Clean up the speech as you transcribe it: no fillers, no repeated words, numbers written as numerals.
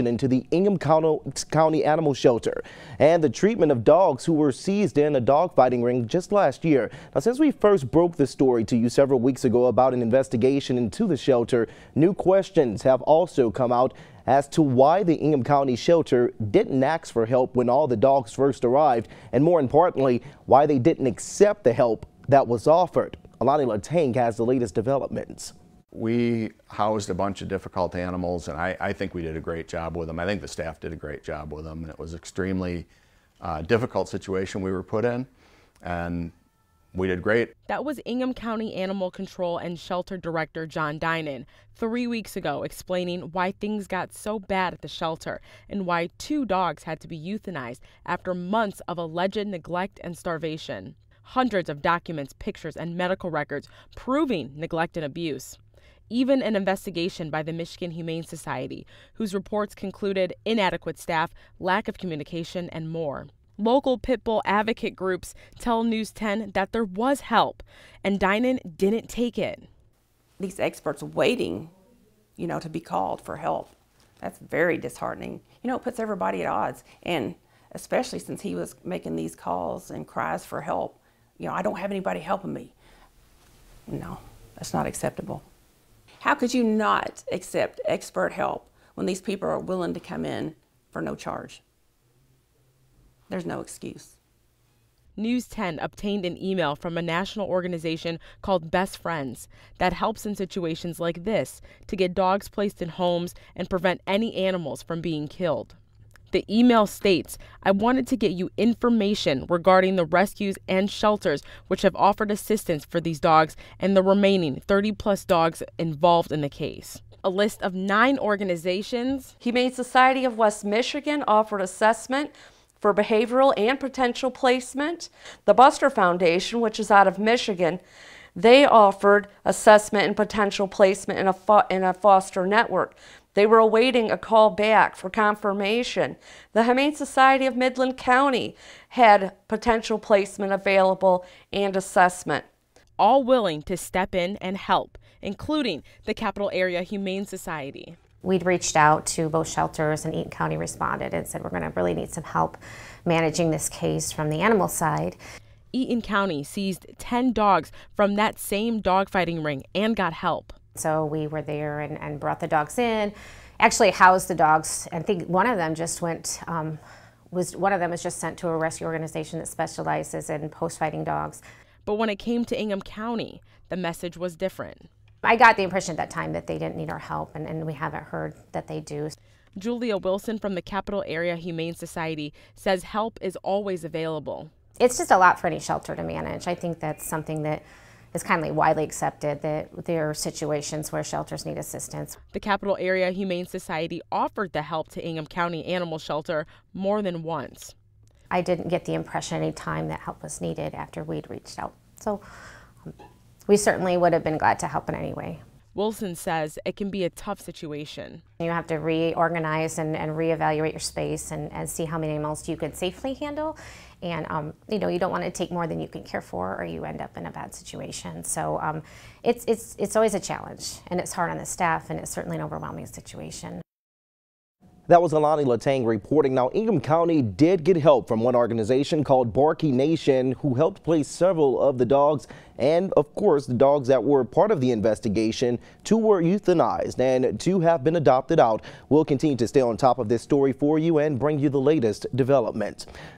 into the Ingham County Animal Shelter and the treatment of dogs who were seized in a dogfighting ring just last year. Now, since we first broke the story to you several weeks ago about an investigation into the shelter, new questions have also come out as to why the Ingham County Shelter didn't ask for help when all the dogs first arrived, and more importantly, why they didn't accept the help that was offered. Alani Latang has the latest developments. We housed a bunch of difficult animals, and I think we did a great job with them. I think the staff did a great job with them. It was an extremely difficult situation we were put in, and we did great. That was Ingham County Animal Control and Shelter Director John Dinan 3 weeks ago, explaining why things got so bad at the shelter and why 2 dogs had to be euthanized after months of alleged neglect and starvation. Hundreds of documents, pictures, and medical records proving neglect and abuse. Even an investigation by the Michigan Humane Society, whose reports concluded inadequate staff, lack of communication, and more. Local pit bull advocate groups tell News 10 that there was help, and Dinan didn't take it. These experts waiting, to be called for help. That's very disheartening. It puts everybody at odds, and especially since he was making these calls and cries for help. I don't have anybody helping me. No, that's not acceptable. How could you not accept expert help when these people are willing to come in for no charge? There's no excuse. News 10 obtained an email from a national organization called Best Friends that helps in situations like this to get dogs placed in homes and prevent any animals from being killed. The email states, "I wanted to get you information regarding the rescues and shelters which have offered assistance for these dogs and the remaining 30-plus dogs involved in the case." A list of 9 organizations. Humane Society of West Michigan offered assessment for behavioral and potential placement. The Buster Foundation, which is out of Michigan, they offered assessment and potential placement in a foster network. They were awaiting a call back for confirmation. The Humane Society of Midland County had potential placement available and assessment. All willing to step in and help, including the Capital Area Humane Society. We'd reached out to both shelters, and Eaton County responded and said, we're going to really need some help managing this case from the animal side. Eaton County seized 10 dogs from that same dogfighting ring and got help. So we were there and brought the dogs in, actually housed the dogs. I think one of them just went, was just sent to a rescue organization that specializes in post-fighting dogs. But when it came to Ingham County, the message was different. I got the impression at that time that they didn't need our help, and we haven't heard that they do. Julia Wilson from the Capital Area Humane Society says help is always available. It's just a lot for any shelter to manage. I think that's something that is kind of widely accepted, that there are situations where shelters need assistance. The Capital Area Humane Society offered the help to Ingham County Animal Shelter more than once. I didn't get the impression any time that help was needed after we'd reached out. So we certainly would have been glad to help in any way. Wilson says it can be a tough situation. You have to reorganize and reevaluate your space and see how many animals you can safely handle. And you don't want to take more than you can care for, or you end up in a bad situation. So it's always a challenge, and it's hard on the staff, and it's certainly an overwhelming situation. That was Alani Latang reporting. Now, Ingham County did get help from one organization called Barky Nation, who helped place several of the dogs, and of course the dogs that were part of the investigation. 2 were euthanized and 2 have been adopted out. We'll continue to stay on top of this story for you and bring you the latest developments.